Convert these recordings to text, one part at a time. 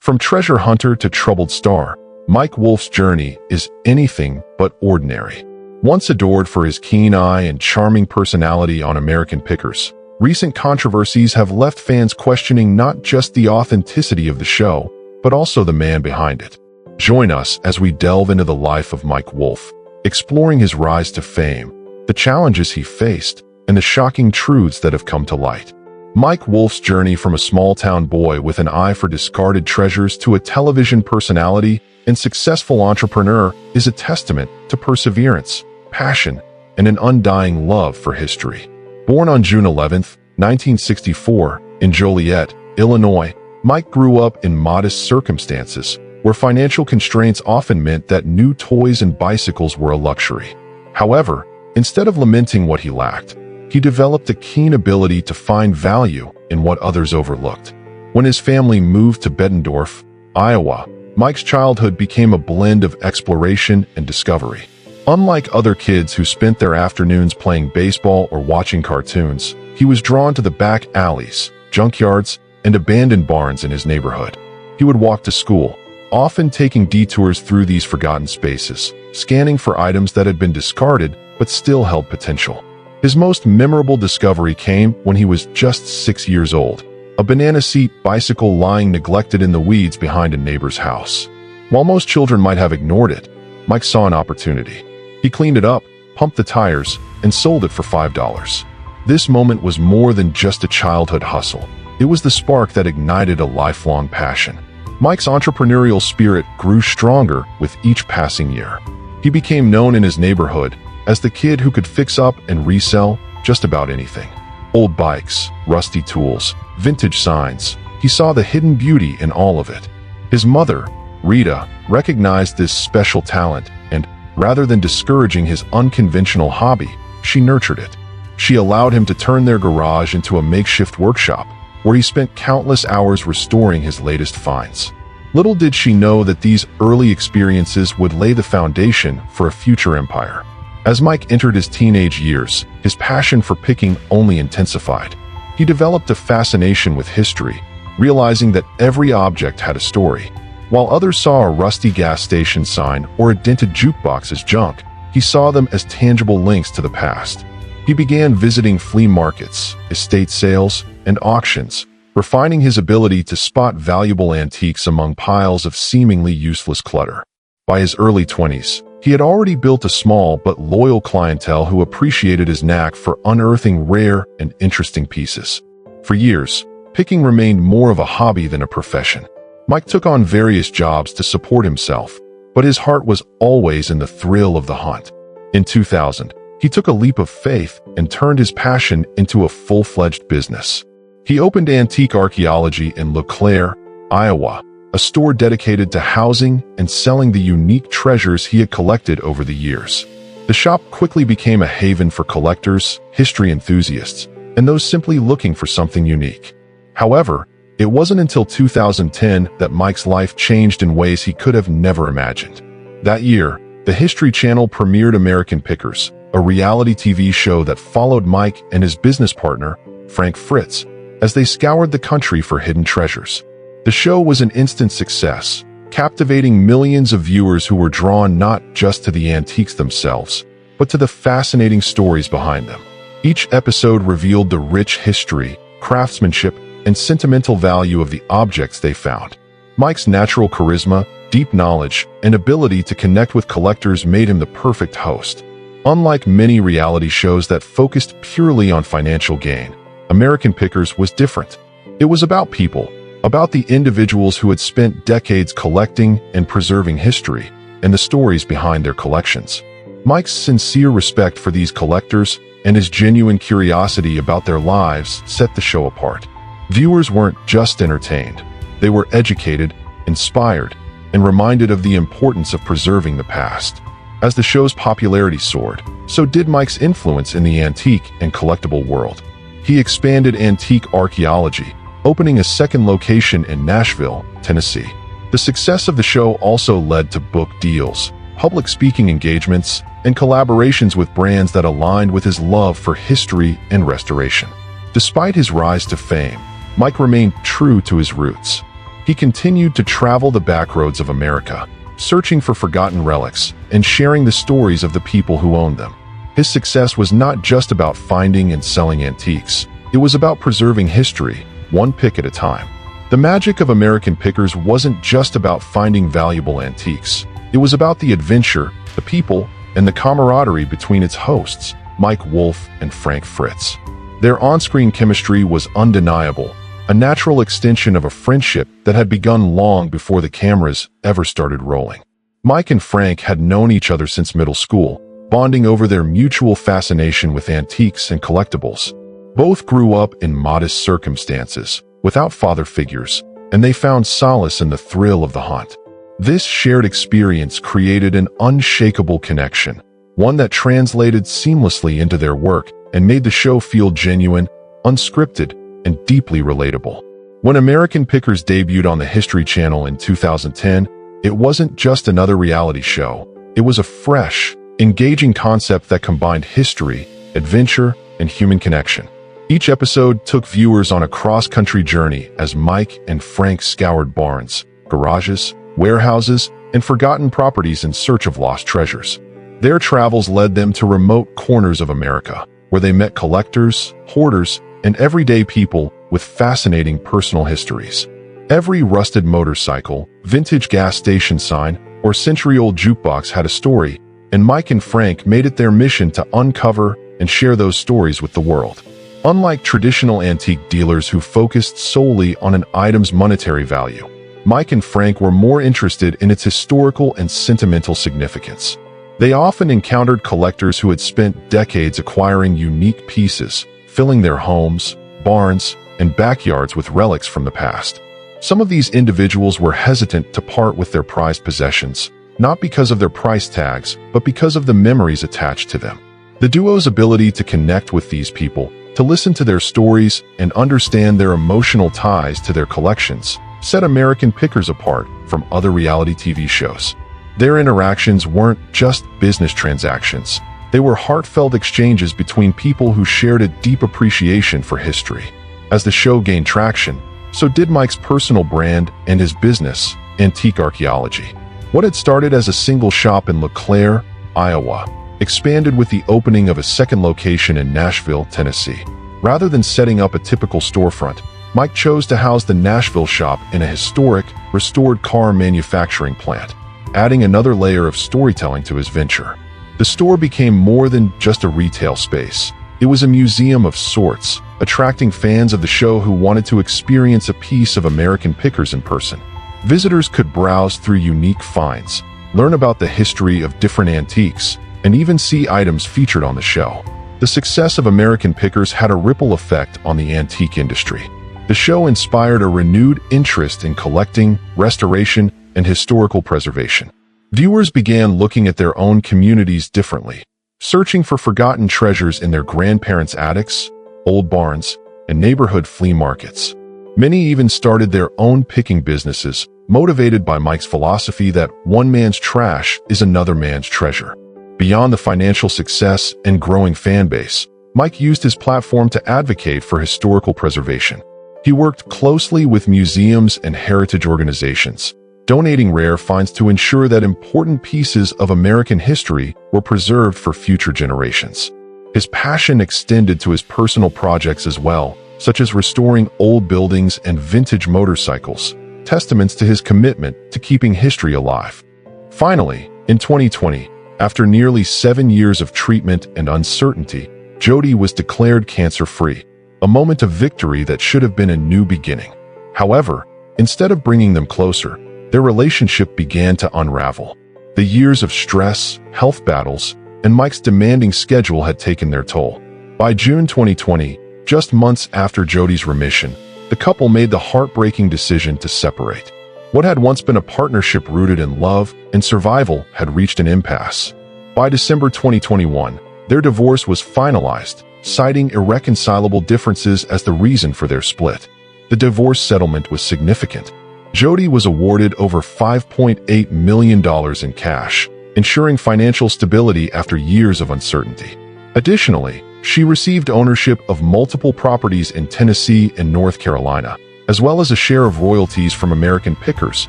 From treasure hunter to troubled star, Mike Wolf's journey is anything but ordinary. Once adored for his keen eye and charming personality on American Pickers, recent controversies have left fans questioning not just the authenticity of the show, but also the man behind it. Join us as we delve into the life of Mike Wolf, exploring his rise to fame, the challenges he faced, and the shocking truths that have come to light. Mike Wolf's journey from a small-town boy with an eye for discarded treasures to a television personality and successful entrepreneur is a testament to perseverance, passion, and an undying love for history. Born on June 11, 1964, in Joliet, Illinois, Mike grew up in modest circumstances where financial constraints often meant that new toys and bicycles were a luxury. However, instead of lamenting what he lacked, he developed a keen ability to find value in what others overlooked. When his family moved to Bettendorf, Iowa, Mike's childhood became a blend of exploration and discovery. Unlike other kids who spent their afternoons playing baseball or watching cartoons, he was drawn to the back alleys, junkyards, and abandoned barns in his neighborhood. He would walk to school, often taking detours through these forgotten spaces, scanning for items that had been discarded but still held potential. His most memorable discovery came when he was just 6 years old, a banana seat bicycle lying neglected in the weeds behind a neighbor's house. While most children might have ignored it, Mike saw an opportunity. He cleaned it up, pumped the tires, and sold it for $5. This moment was more than just a childhood hustle. It was the spark that ignited a lifelong passion. Mike's entrepreneurial spirit grew stronger with each passing year. He became known in his neighborhood as the kid who could fix up and resell just about anything. Old bikes, rusty tools, vintage signs. He saw the hidden beauty in all of it. His mother, Rita, recognized this special talent and, rather than discouraging his unconventional hobby, she nurtured it. She allowed him to turn their garage into a makeshift workshop, where he spent countless hours restoring his latest finds. Little did she know that these early experiences would lay the foundation for a future empire. As Mike entered his teenage years, his passion for picking only intensified. He developed a fascination with history, realizing that every object had a story. While others saw a rusty gas station sign or a dented jukebox as junk, he saw them as tangible links to the past. He began visiting flea markets, estate sales, and auctions, refining his ability to spot valuable antiques among piles of seemingly useless clutter. By his early 20s, he had already built a small but loyal clientele who appreciated his knack for unearthing rare and interesting pieces. For years, picking remained more of a hobby than a profession. Mike took on various jobs to support himself, but his heart was always in the thrill of the hunt. In 2000, he took a leap of faith and turned his passion into a full-fledged business. He opened Antique Archaeology in LeClaire, Iowa, a store dedicated to housing and selling the unique treasures he had collected over the years. The shop quickly became a haven for collectors, history enthusiasts, and those simply looking for something unique. However, it wasn't until 2010 that Mike's life changed in ways he could have never imagined. That year, the History Channel premiered American Pickers, a reality TV show that followed Mike and his business partner, Frank Fritz, as they scoured the country for hidden treasures. The show was an instant success, captivating millions of viewers who were drawn not just to the antiques themselves, but to the fascinating stories behind them. Each episode revealed the rich history, craftsmanship, and sentimental value of the objects they found. Mike's natural charisma, deep knowledge, and ability to connect with collectors made him the perfect host. Unlike many reality shows that focused purely on financial gain, American Pickers was different. It was about people, about the individuals who had spent decades collecting and preserving history, and the stories behind their collections. Mike's sincere respect for these collectors and his genuine curiosity about their lives set the show apart. Viewers weren't just entertained. They were educated, inspired, and reminded of the importance of preserving the past. As the show's popularity soared, so did Mike's influence in the antique and collectible world. He expanded Antique Archaeology, opening a second location in Nashville, Tennessee. The success of the show also led to book deals, public speaking engagements, and collaborations with brands that aligned with his love for history and restoration. Despite his rise to fame, Mike remained true to his roots. He continued to travel the backroads of America, searching for forgotten relics and sharing the stories of the people who owned them. His success was not just about finding and selling antiques. It was about preserving history, one pick at a time. The magic of American Pickers wasn't just about finding valuable antiques. It was about the adventure, the people, and the camaraderie between its hosts, Mike Wolfe and Frank Fritz. Their on-screen chemistry was undeniable, a natural extension of a friendship that had begun long before the cameras ever started rolling. Mike and Frank had known each other since middle school, bonding over their mutual fascination with antiques and collectibles. Both grew up in modest circumstances, without father figures, and they found solace in the thrill of the hunt. This shared experience created an unshakable connection, one that translated seamlessly into their work and made the show feel genuine, unscripted, and deeply relatable. When American Pickers debuted on the History Channel in 2010, it wasn't just another reality show. It was a fresh, engaging concept that combined history, adventure, and human connection. Each episode took viewers on a cross-country journey as Mike and Frank scoured barns, garages, warehouses, and forgotten properties in search of lost treasures. Their travels led them to remote corners of America, where they met collectors, hoarders, and everyday people with fascinating personal histories. Every rusted motorcycle, vintage gas station sign, or century-old jukebox had a story, and Mike and Frank made it their mission to uncover and share those stories with the world. Unlike traditional antique dealers who focused solely on an item's monetary value, Mike and Frank were more interested in its historical and sentimental significance. They often encountered collectors who had spent decades acquiring unique pieces, filling their homes, barns, and backyards with relics from the past. Some of these individuals were hesitant to part with their prized possessions, not because of their price tags, but because of the memories attached to them. The duo's ability to connect with these people, to listen to their stories, and understand their emotional ties to their collections, set American Pickers apart from other reality TV shows. Their interactions weren't just business transactions. They were heartfelt exchanges between people who shared a deep appreciation for history. As the show gained traction, so did Mike's personal brand and his business, Antique Archaeology. What had started as a single shop in LeClaire, Iowa, expanded with the opening of a second location in Nashville, Tennessee. Rather than setting up a typical storefront, Mike chose to house the Nashville shop in a historic, restored car manufacturing plant, adding another layer of storytelling to his venture. The store became more than just a retail space. It was a museum of sorts, attracting fans of the show who wanted to experience a piece of American Pickers in person. Visitors could browse through unique finds, learn about the history of different antiques, and even see items featured on the show. The success of American Pickers had a ripple effect on the antique industry. The show inspired a renewed interest in collecting, restoration, and historical preservation. Viewers began looking at their own communities differently, searching for forgotten treasures in their grandparents' attics, old barns, and neighborhood flea markets. Many even started their own picking businesses, motivated by Mike's philosophy that one man's trash is another man's treasure. Beyond the financial success and growing fan base, Mike used his platform to advocate for historical preservation. He worked closely with museums and heritage organizations, donating rare finds to ensure that important pieces of American history were preserved for future generations. His passion extended to his personal projects as well, such as restoring old buildings and vintage motorcycles, testaments to his commitment to keeping history alive. Finally, in 2020, after nearly 7 years of treatment and uncertainty, Jody was declared cancer-free, a moment of victory that should have been a new beginning. However, instead of bringing them closer, their relationship began to unravel. The years of stress, health battles, and Mike's demanding schedule had taken their toll. By June 2020, just months after Jody's remission, the couple made the heartbreaking decision to separate. What had once been a partnership rooted in love and survival had reached an impasse. By December 2021, their divorce was finalized, citing irreconcilable differences as the reason for their split. The divorce settlement was significant. Jody was awarded over $5.8 million in cash, ensuring financial stability after years of uncertainty. Additionally, she received ownership of multiple properties in Tennessee and North Carolina, as well as a share of royalties from American Pickers,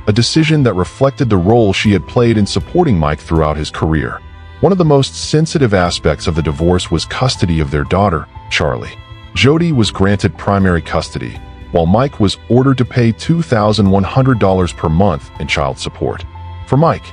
a decision that reflected the role she had played in supporting Mike throughout his career. One of the most sensitive aspects of the divorce was custody of their daughter, Charlie. Jody was granted primary custody, while Mike was ordered to pay $2,100 per month in child support. For Mike,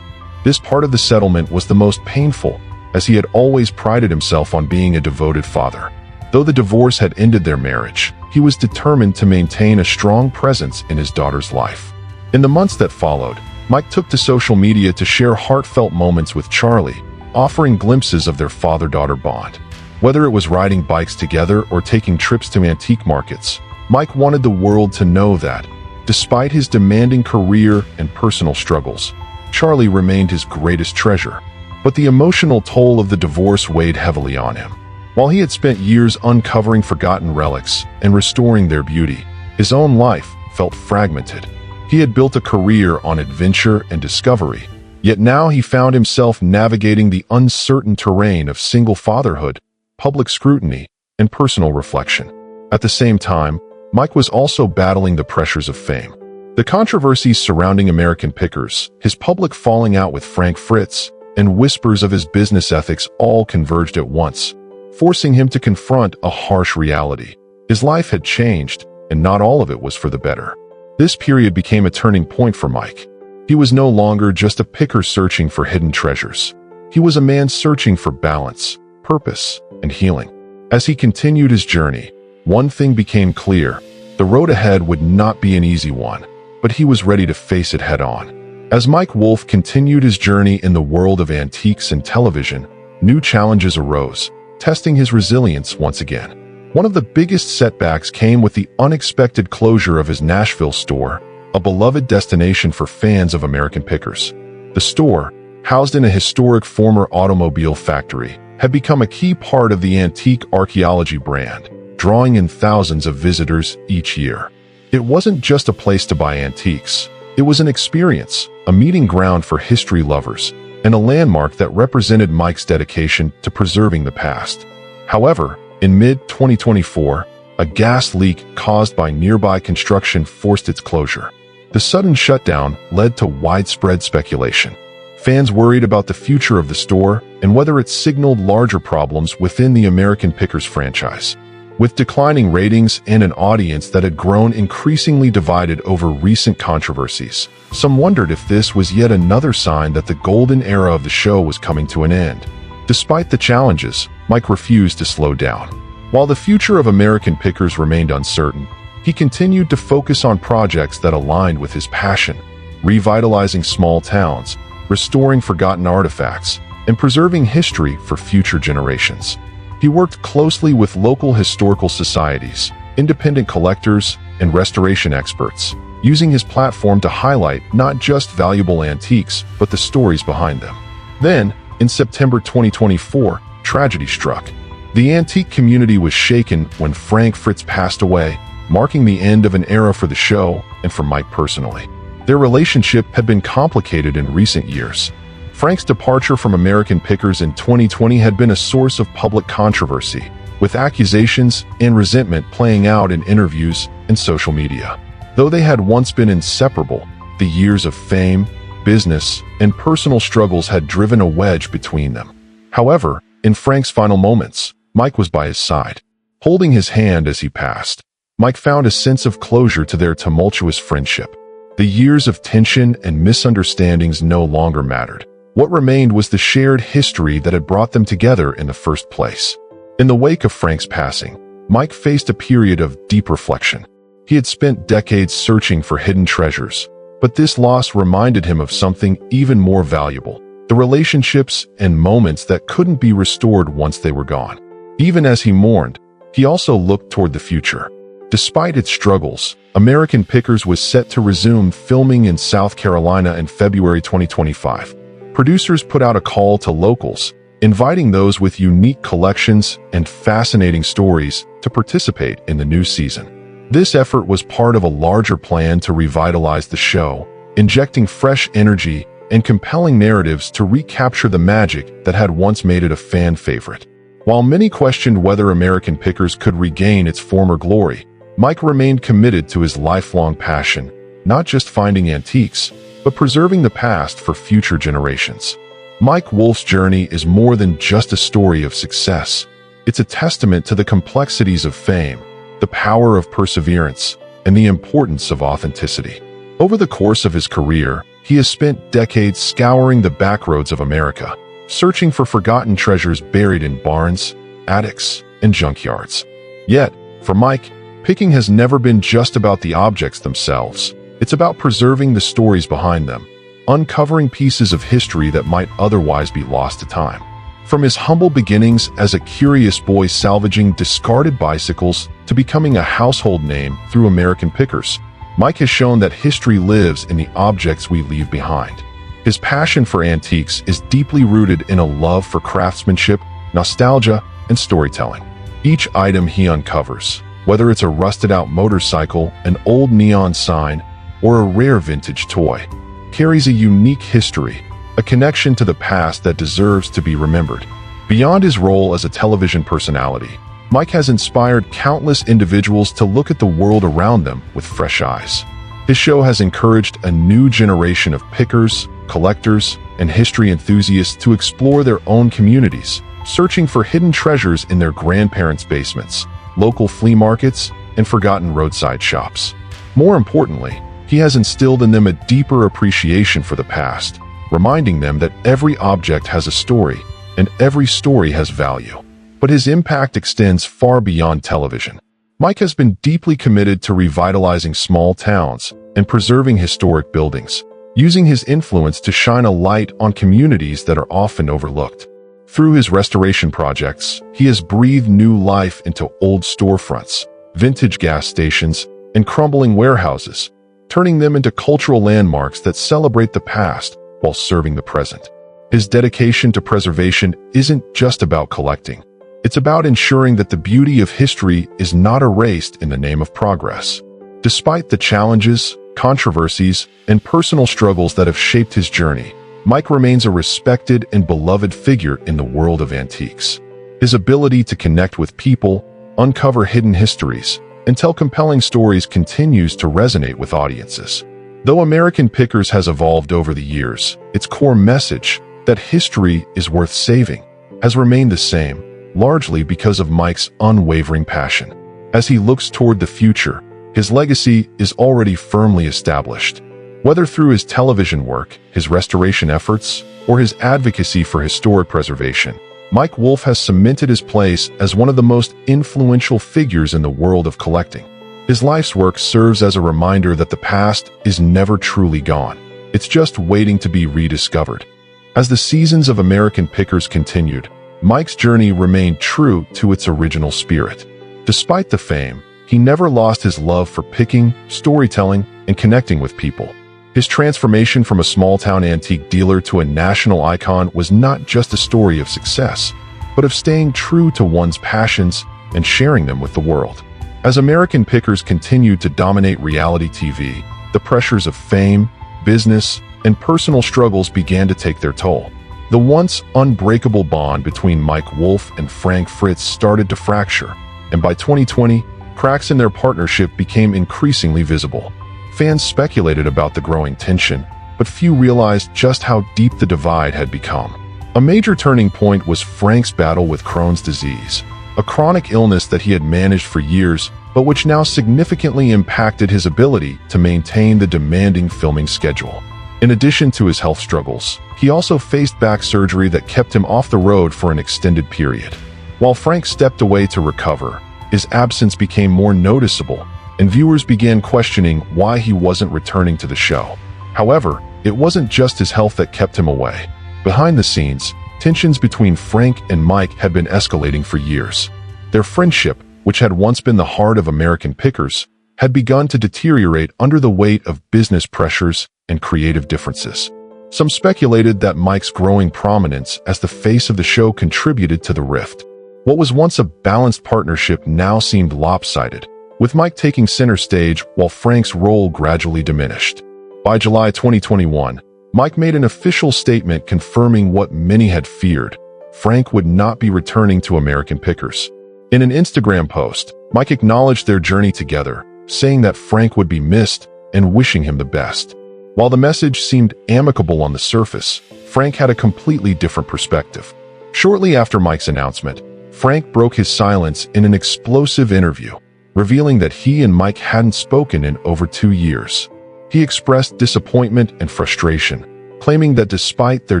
this part of the settlement was the most painful, as he had always prided himself on being a devoted father. Though the divorce had ended their marriage, he was determined to maintain a strong presence in his daughter's life. In the months that followed, Mike took to social media to share heartfelt moments with Charlie, offering glimpses of their father-daughter bond. Whether it was riding bikes together or taking trips to antique markets, Mike wanted the world to know that, despite his demanding career and personal struggles, Charlie remained his greatest treasure. But the emotional toll of the divorce weighed heavily on him. While he had spent years uncovering forgotten relics and restoring their beauty, his own life felt fragmented. He had built a career on adventure and discovery, yet now he found himself navigating the uncertain terrain of single fatherhood, public scrutiny, and personal reflection. At the same time, Mike was also battling the pressures of fame. The controversies surrounding American Pickers, his public falling out with Frank Fritz, and whispers of his business ethics all converged at once, forcing him to confront a harsh reality. His life had changed, and not all of it was for the better. This period became a turning point for Mike. He was no longer just a picker searching for hidden treasures. He was a man searching for balance, purpose, and healing. As he continued his journey, one thing became clear: the road ahead would not be an easy one, but he was ready to face it head-on. As Mike Wolf continued his journey in the world of antiques and television, new challenges arose, testing his resilience once again. One of the biggest setbacks came with the unexpected closure of his Nashville store, a beloved destination for fans of American Pickers. The store, housed in a historic former automobile factory, had become a key part of the antique archaeology brand, drawing in thousands of visitors each year. It wasn't just a place to buy antiques. It was an experience, a meeting ground for history lovers, and a landmark that represented Mike's dedication to preserving the past. However, in mid-2024, a gas leak caused by nearby construction forced its closure. The sudden shutdown led to widespread speculation. Fans worried about the future of the store and whether it signaled larger problems within the American Pickers franchise. With declining ratings and an audience that had grown increasingly divided over recent controversies, some wondered if this was yet another sign that the golden era of the show was coming to an end. Despite the challenges, Mike refused to slow down. While the future of American Pickers remained uncertain, he continued to focus on projects that aligned with his passion, revitalizing small towns, restoring forgotten artifacts, and preserving history for future generations. He worked closely with local historical societies, independent collectors, and restoration experts, using his platform to highlight not just valuable antiques, but the stories behind them. Then, in September 2024, tragedy struck. The antique community was shaken when Frank Fritz passed away, marking the end of an era for the show and for Mike personally. Their relationship had been complicated in recent years. Frank's departure from American Pickers in 2020 had been a source of public controversy, with accusations and resentment playing out in interviews and social media. Though they had once been inseparable, the years of fame, business, and personal struggles had driven a wedge between them. However, in Frank's final moments, Mike was by his side, holding his hand as he passed. Mike found a sense of closure to their tumultuous friendship. The years of tension and misunderstandings no longer mattered. What remained was the shared history that had brought them together in the first place. In the wake of Frank's passing, Mike faced a period of deep reflection. He had spent decades searching for hidden treasures, but this loss reminded him of something even more valuable: the relationships and moments that couldn't be restored once they were gone. Even as he mourned, he also looked toward the future. Despite its struggles, American Pickers was set to resume filming in South Carolina in February 2025. Producers put out a call to locals, inviting those with unique collections and fascinating stories to participate in the new season. This effort was part of a larger plan to revitalize the show, injecting fresh energy and compelling narratives to recapture the magic that had once made it a fan favorite. While many questioned whether American Pickers could regain its former glory, Mike remained committed to his lifelong passion, not just finding antiques, but preserving the past for future generations. Mike Wolf's journey is more than just a story of success. It's a testament to the complexities of fame, the power of perseverance, and the importance of authenticity. Over the course of his career, he has spent decades scouring the backroads of America, searching for forgotten treasures buried in barns, attics, and junkyards. Yet, for Mike, picking has never been just about the objects themselves. It's about preserving the stories behind them, uncovering pieces of history that might otherwise be lost to time. From his humble beginnings as a curious boy salvaging discarded bicycles to becoming a household name through American Pickers, Mike has shown that history lives in the objects we leave behind. His passion for antiques is deeply rooted in a love for craftsmanship, nostalgia, and storytelling. Each item he uncovers, whether it's a rusted-out motorcycle, an old neon sign, or a rare vintage toy, carries a unique history, a connection to the past that deserves to be remembered. Beyond his role as a television personality, Mike has inspired countless individuals to look at the world around them with fresh eyes. His show has encouraged a new generation of pickers, collectors, and history enthusiasts to explore their own communities, searching for hidden treasures in their grandparents' basements, local flea markets, and forgotten roadside shops. More importantly, he has instilled in them a deeper appreciation for the past, reminding them that every object has a story, and every story has value. But his impact extends far beyond television. Mike has been deeply committed to revitalizing small towns and preserving historic buildings, using his influence to shine a light on communities that are often overlooked. Through his restoration projects, he has breathed new life into old storefronts, vintage gas stations, and crumbling warehouses, turning them into cultural landmarks that celebrate the past while serving the present. His dedication to preservation isn't just about collecting. It's about ensuring that the beauty of history is not erased in the name of progress. Despite the challenges, controversies, and personal struggles that have shaped his journey, Mike remains a respected and beloved figure in the world of antiques. His ability to connect with people, uncover hidden histories, and tell compelling stories continues to resonate with audiences. Though American Pickers has evolved over the years, its core message, that history is worth saving, has remained the same, largely because of Mike's unwavering passion. As he looks toward the future, his legacy is already firmly established. Whether through his television work, his restoration efforts, or his advocacy for historic preservation, Mike Wolf has cemented his place as one of the most influential figures in the world of collecting. His life's work serves as a reminder that the past is never truly gone. It's just waiting to be rediscovered. As the seasons of American Pickers continued, Mike's journey remained true to its original spirit. Despite the fame, he never lost his love for picking, storytelling, and connecting with people. His transformation from a small-town antique dealer to a national icon was not just a story of success, but of staying true to one's passions and sharing them with the world. As American Pickers continued to dominate reality TV, the pressures of fame, business, and personal struggles began to take their toll. The once unbreakable bond between Mike Wolf and Frank Fritz started to fracture, and by 2020, cracks in their partnership became increasingly visible. Fans speculated about the growing tension, but few realized just how deep the divide had become. A major turning point was Frank's battle with Crohn's disease, a chronic illness that he had managed for years, but which now significantly impacted his ability to maintain the demanding filming schedule. In addition to his health struggles, he also faced back surgery that kept him off the road for an extended period. While Frank stepped away to recover, his absence became more noticeable, and viewers began questioning why he wasn't returning to the show. However, it wasn't just his health that kept him away. Behind the scenes, tensions between Frank and Mike had been escalating for years. Their friendship, which had once been the heart of American Pickers, had begun to deteriorate under the weight of business pressures and creative differences. Some speculated that Mike's growing prominence as the face of the show contributed to the rift. What was once a balanced partnership now seemed lopsided, with Mike taking center stage while Frank's role gradually diminished. By July 2021, Mike made an official statement confirming what many had feared: Frank would not be returning to American Pickers. In an Instagram post, Mike acknowledged their journey together, saying that Frank would be missed and wishing him the best. While the message seemed amicable on the surface, Frank had a completely different perspective. Shortly after Mike's announcement, Frank broke his silence in an explosive interview, revealing that he and Mike hadn't spoken in over 2 years. He expressed disappointment and frustration, claiming that despite their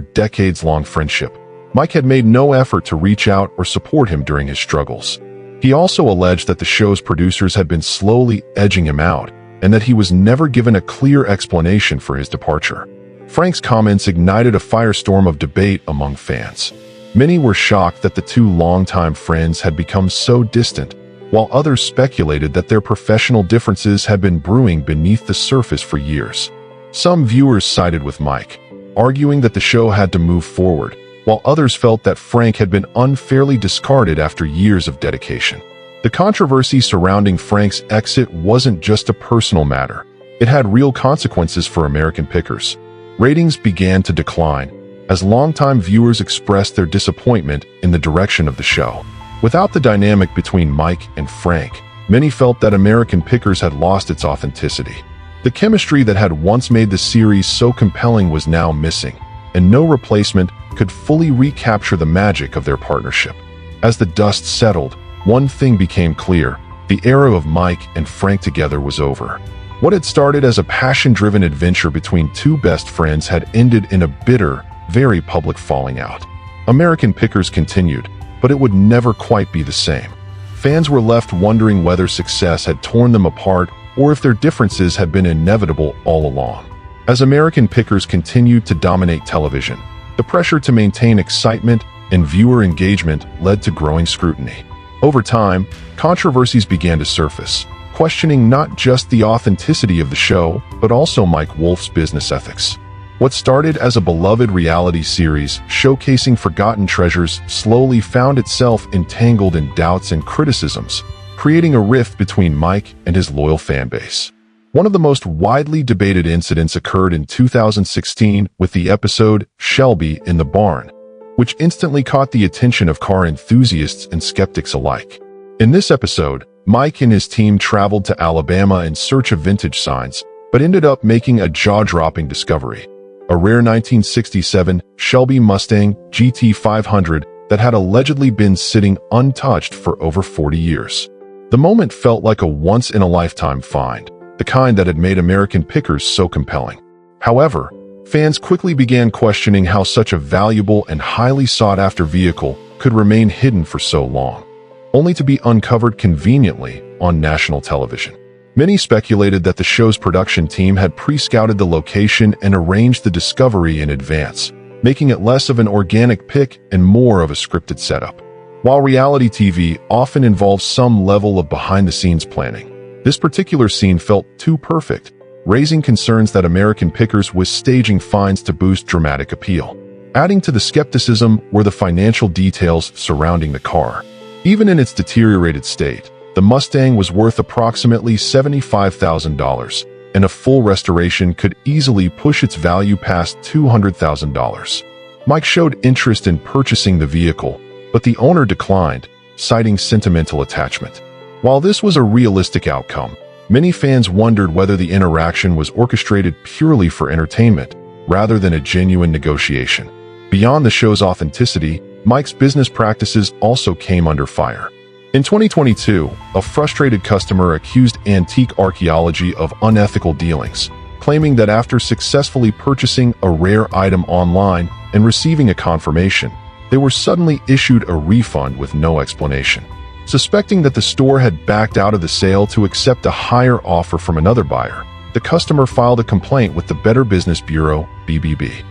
decades-long friendship, Mike had made no effort to reach out or support him during his struggles. He also alleged that the show's producers had been slowly edging him out, and that he was never given a clear explanation for his departure. Frank's comments ignited a firestorm of debate among fans. Many were shocked that the two longtime friends had become so distant, while others speculated that their professional differences had been brewing beneath the surface for years. Some viewers sided with Mike, arguing that the show had to move forward, while others felt that Frank had been unfairly discarded after years of dedication. The controversy surrounding Frank's exit wasn't just a personal matter. It had real consequences for American pickers. Ratings began to decline as longtime viewers expressed their disappointment in the direction of the show. Without the dynamic between Mike and Frank, many felt that American Pickers had lost its authenticity. The chemistry that had once made the series so compelling was now missing, and no replacement could fully recapture the magic of their partnership. As the dust settled, one thing became clear: the era of Mike and Frank together was over. What had started as a passion-driven adventure between two best friends had ended in a bitter, very public falling out. American Pickers continued, but it would never quite be the same. Fans were left wondering whether success had torn them apart or if their differences had been inevitable all along. As American Pickers continued to dominate television, the pressure to maintain excitement and viewer engagement led to growing scrutiny. Over time, controversies began to surface, questioning not just the authenticity of the show, but also Mike Wolf's business ethics. What started as a beloved reality series showcasing forgotten treasures slowly found itself entangled in doubts and criticisms, creating a rift between Mike and his loyal fan base. One of the most widely debated incidents occurred in 2016 with the episode Shelby in the Barn, which instantly caught the attention of car enthusiasts and skeptics alike. In this episode, Mike and his team traveled to Alabama in search of vintage signs, but ended up making a jaw-dropping discovery: a rare 1967 Shelby Mustang GT 500 that had allegedly been sitting untouched for over 40 years. The moment felt like a once-in-a-lifetime find, the kind that had made American Pickers so compelling. However, fans quickly began questioning how such a valuable and highly sought-after vehicle could remain hidden for so long, only to be uncovered conveniently on national television. Many speculated that the show's production team had pre-scouted the location and arranged the discovery in advance, making it less of an organic pick and more of a scripted setup. While reality TV often involves some level of behind-the-scenes planning, this particular scene felt too perfect, raising concerns that American Pickers was staging finds to boost dramatic appeal. Adding to the skepticism were the financial details surrounding the car. Even in its deteriorated state, the Mustang was worth approximately $75,000, and a full restoration could easily push its value past $200,000. Mike showed interest in purchasing the vehicle, but the owner declined, citing sentimental attachment. While this was a realistic outcome, many fans wondered whether the interaction was orchestrated purely for entertainment, rather than a genuine negotiation. Beyond the show's authenticity, Mike's business practices also came under fire. In 2022, a frustrated customer accused Antique Archaeology of unethical dealings, claiming that after successfully purchasing a rare item online and receiving a confirmation, they were suddenly issued a refund with no explanation. Suspecting that the store had backed out of the sale to accept a higher offer from another buyer, the customer filed a complaint with the Better Business Bureau, BBB.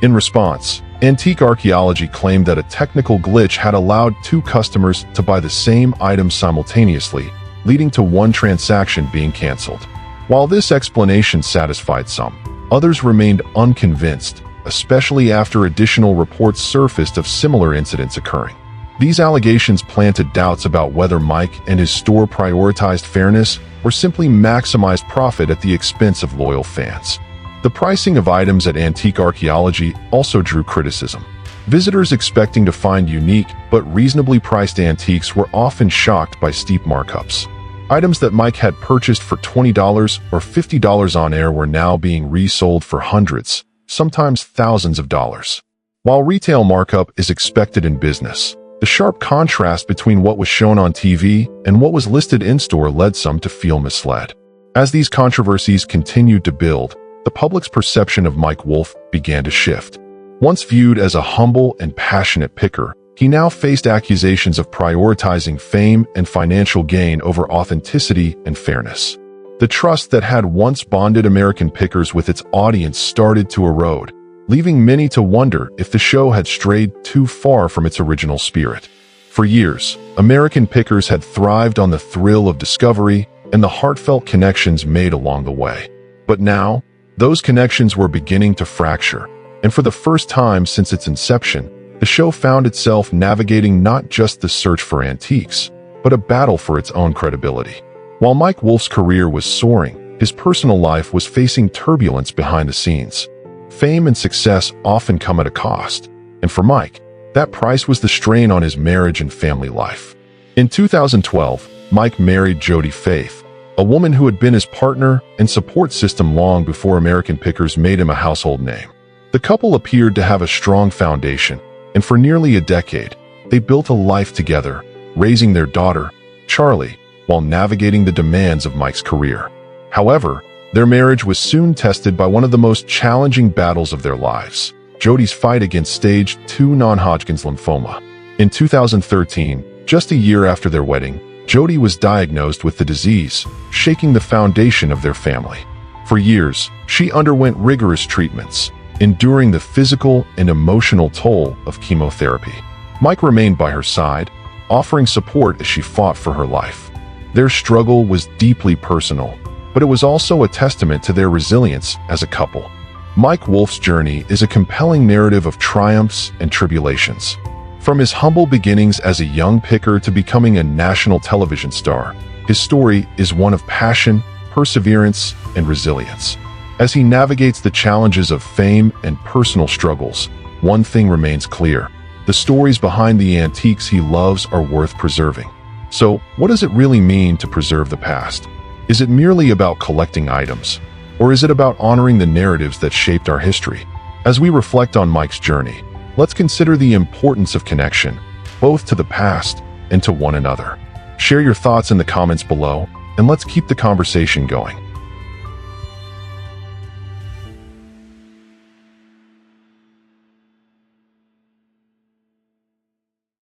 In response, Antique Archaeology claimed that a technical glitch had allowed two customers to buy the same item simultaneously, leading to one transaction being canceled. While this explanation satisfied some, others remained unconvinced, especially after additional reports surfaced of similar incidents occurring. These allegations planted doubts about whether Mike and his store prioritized fairness or simply maximized profit at the expense of loyal fans. The pricing of items at Antique Archaeology also drew criticism. Visitors expecting to find unique but reasonably priced antiques were often shocked by steep markups. Items that Mike had purchased for $20 or $50 on air were now being resold for hundreds, sometimes thousands of dollars. While retail markup is expected in business, the sharp contrast between what was shown on TV and what was listed in-store led some to feel misled. As these controversies continued to build, the public's perception of Mike Wolf began to shift. Once viewed as a humble and passionate picker, he now faced accusations of prioritizing fame and financial gain over authenticity and fairness. The trust that had once bonded American pickers with its audience started to erode, leaving many to wonder if the show had strayed too far from its original spirit. For years, American pickers had thrived on the thrill of discovery and the heartfelt connections made along the way. But now, those connections were beginning to fracture, and for the first time since its inception, the show found itself navigating not just the search for antiques, but a battle for its own credibility. While Mike Wolf's career was soaring, his personal life was facing turbulence behind the scenes. Fame and success often come at a cost, and for Mike, that price was the strain on his marriage and family life. In 2012, Mike married Jody Faith, a woman who had been his partner and support system long before American pickers made him a household name. The couple appeared to have a strong foundation, and for nearly a decade, they built a life together, raising their daughter, Charlie, while navigating the demands of Mike's career. However, their marriage was soon tested by one of the most challenging battles of their lives, Jody's fight against stage 2 non-Hodgkin's lymphoma. In 2013, just a year after their wedding, Jody was diagnosed with the disease, shaking the foundation of their family. For years, she underwent rigorous treatments, enduring the physical and emotional toll of chemotherapy. Mike remained by her side, offering support as she fought for her life. Their struggle was deeply personal, but it was also a testament to their resilience as a couple. Mike Wolf's journey is a compelling narrative of triumphs and tribulations. From his humble beginnings as a young picker to becoming a national television star, his story is one of passion, perseverance, and resilience. As he navigates the challenges of fame and personal struggles, one thing remains clear: the stories behind the antiques he loves are worth preserving. So, what does it really mean to preserve the past? Is it merely about collecting items, or is it about honoring the narratives that shaped our history? As we reflect on Mike's journey, let's consider the importance of connection, both to the past and to one another. Share your thoughts in the comments below, and let's keep the conversation going.